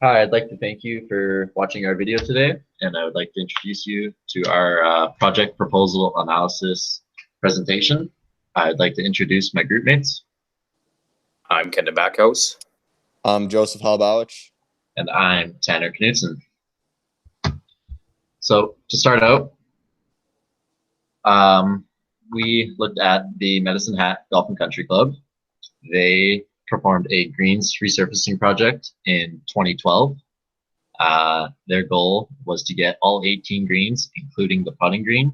Hi, I'd like to thank you for watching our video today, and I would like to introduce you to our project proposal analysis presentation. I'd like to introduce my group mates. I'm Ken Backhouse. I'm Joseph Halbowich. And I'm Tanner Knudsen. So to start out, we looked at the Medicine Hat Golf and Country Club. They performed a greens resurfacing project in 2012. Their goal was to get all 18 greens, including the putting green,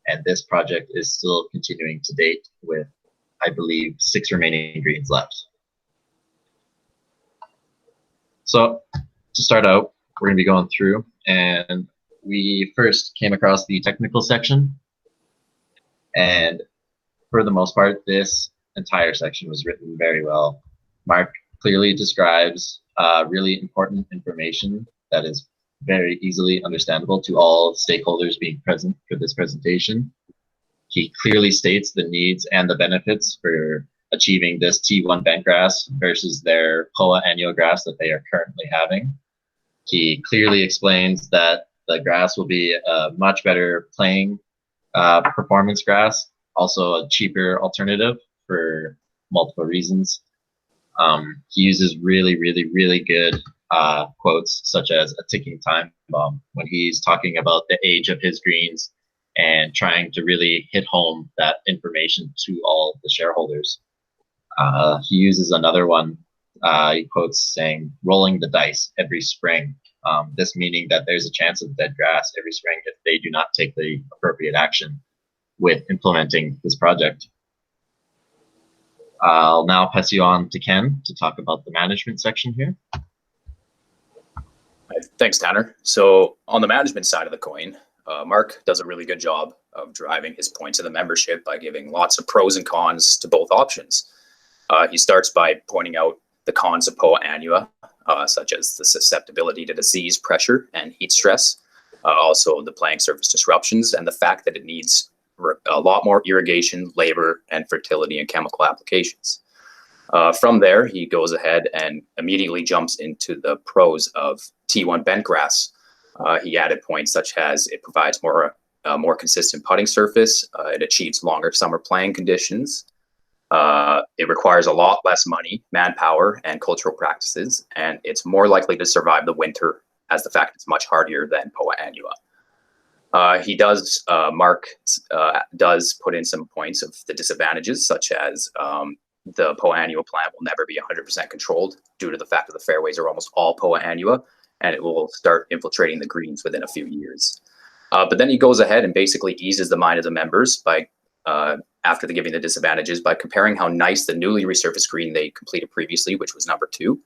and this project is still continuing to date with, I believe, 6 remaining greens left. So to start out, we're going to be going through, and we first came across the technical section, and for the most part, this entire section was written very well. Mark clearly describes really important information that is very easily understandable to all stakeholders being present for this presentation. He clearly states the needs and the benefits for achieving this T1 bentgrass versus their POA annual grass that they are currently having. He clearly explains that the grass will be a much better playing performance grass, also a cheaper alternative for multiple reasons. He uses really good quotes, such as a ticking time bomb, when he's talking about the age of his greens and trying to really hit home that information to all the shareholders. He uses another one, he quotes saying, rolling the dice every spring. This meaning that there's a chance of dead grass every spring if they do not take the appropriate action with implementing this project. I'll now pass you on to Ken to talk about the management section here. Thanks, Tanner. So on the management side of the coin, Mark does a really good job of driving his point to the membership by giving lots of pros and cons to both options. He starts by pointing out the cons of POA annua, such as the susceptibility to disease, pressure, and heat stress. Also the playing surface disruptions and the fact that it needs a lot more irrigation, labor, and fertility and chemical applications. From there, he goes ahead and immediately jumps into the pros of T1 bentgrass. He added points such as it provides more consistent putting surface, it achieves longer summer playing conditions, it requires a lot less money, manpower, and cultural practices, and it's more likely to survive the winter as the fact it's much hardier than POA annua. Mark does put in some points of the disadvantages, such as the POA annua plant will never be 100% controlled due to the fact that the fairways are almost all POA annua, and it will start infiltrating the greens within a few years. But then he goes ahead and basically eases the mind of the members by, after giving the disadvantages, by comparing how nice the newly resurfaced green they completed previously, which was number 2.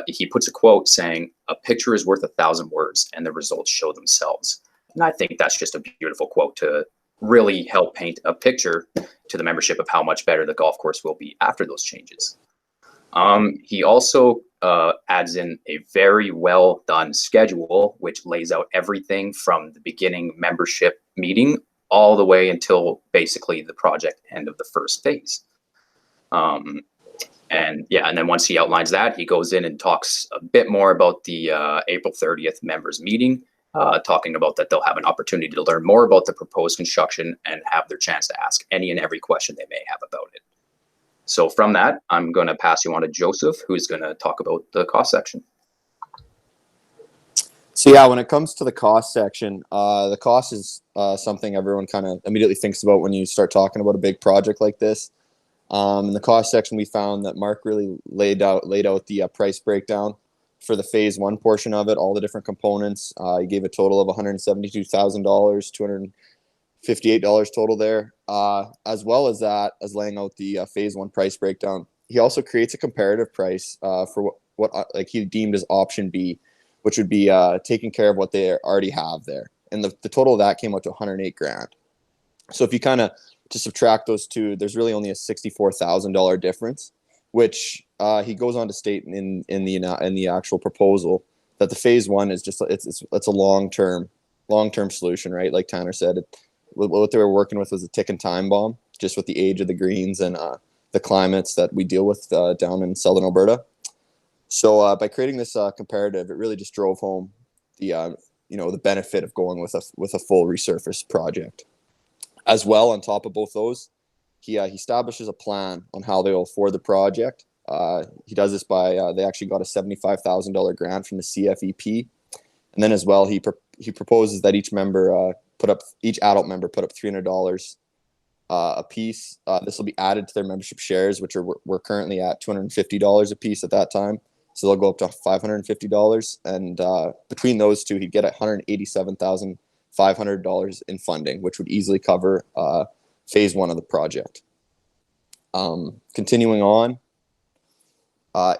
He puts a quote saying, "A picture is worth 1,000 words, and the results show themselves." And I think that's just a beautiful quote to really help paint a picture to the membership of how much better the golf course will be after those changes. He also adds in a very well done schedule, which lays out everything from the beginning membership meeting all the way until basically the project end of the first phase. And then once he outlines that, he goes in and talks a bit more about the April 30th members meeting, talking about that they'll have an opportunity to learn more about the proposed construction and have their chance to ask any and every question they may have about it. So from that, I'm going to pass you on to Joseph, who's going to talk about the cost section. So yeah, when it comes to the cost section, the cost is something everyone kind of immediately thinks about when you start talking about a big project like this. In the cost section, we found that Mark really laid out the price breakdown for the phase 1 portion of it, all the different components. He gave a total of $172,000, $258 total there, as well as that, as laying out the phase 1 price breakdown. He also creates a comparative price for what like he deemed as option B, which would be taking care of what they already have there. And the total of that came out to $108,000. So if you kind of just subtract those two, there's really only a $64,000 difference, which he goes on to state in the actual proposal that the phase 1 is just it's a long-term solution, right? Like Tanner said, what they were working with was a tick and time bomb, just with the age of the greens and the climates that we deal with down in southern Alberta. So by creating this comparative, it really just drove home the the benefit of going with a full resurface project. As well, on top of both those, he establishes a plan on how they will afford the project. He does this by they actually got a $75,000 grant from the CFEP, and then as well he proposes that each adult member put up $300 a piece. This will be added to their membership shares, which we're currently at $250 a piece at that time. So they'll go up to $550, and between those two, he'd get $187,500 in funding, which would easily cover phase one of the project. Continuing on,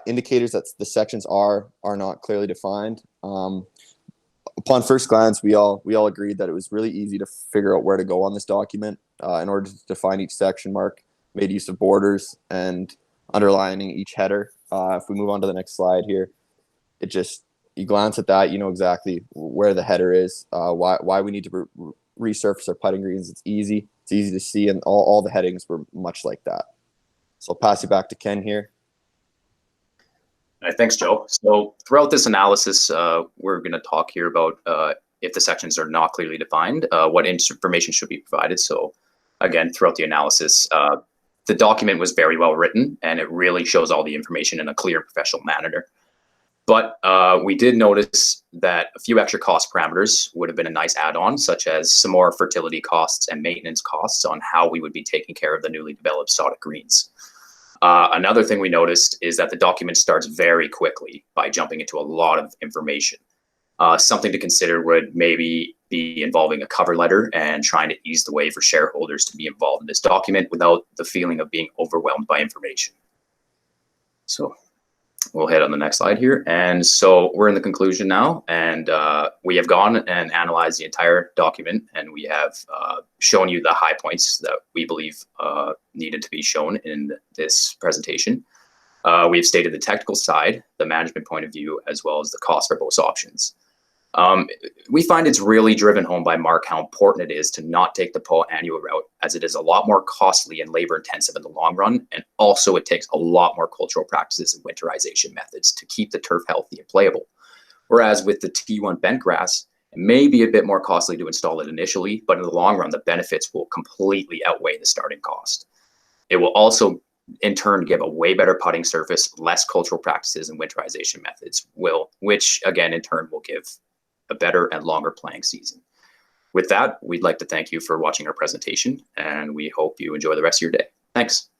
indicators that the sections are not clearly defined. Upon first glance, we all agreed that it was really easy to figure out where to go on this document. In order to define each section, Mark made use of borders and underlining each header. If we move on to the next slide here, you glance at that, you know exactly where the header is, why we need to resurface our putting greens. It's easy to see, and all the headings were much like that. So I'll pass you back to Ken here. All right, thanks, Joe. So throughout this analysis, we're going to talk here about if the sections are not clearly defined, what information should be provided. So again, throughout the analysis, the document was very well written, and it really shows all the information in a clear, professional manner. But we did notice that a few extra cost parameters would have been a nice add-on, such as some more fertility costs and maintenance costs on how we would be taking care of the newly developed Sodic greens. Another thing we noticed is that the document starts very quickly by jumping into a lot of information. Something to consider would maybe be involving a cover letter and trying to ease the way for shareholders to be involved in this document without the feeling of being overwhelmed by information. So we'll head on the next slide here. And so we're in the conclusion now, and we have gone and analyzed the entire document, and we have shown you the high points that we believe needed to be shown in this presentation. We've stated the technical side, the management point of view, as well as the cost for both options. We find it's really driven home by Mark how important it is to not take the POA annual route, as it is a lot more costly and labor intensive in the long run. And also it takes a lot more cultural practices and winterization methods to keep the turf healthy and playable. Whereas with the T1 bent grass, it may be a bit more costly to install it initially, but in the long run, the benefits will completely outweigh the starting cost. It will also in turn give a way better putting surface, less cultural practices and winterization methods, which again in turn will give a better and longer playing season. With that, we'd like to thank you for watching our presentation, and we hope you enjoy the rest of your day. Thanks.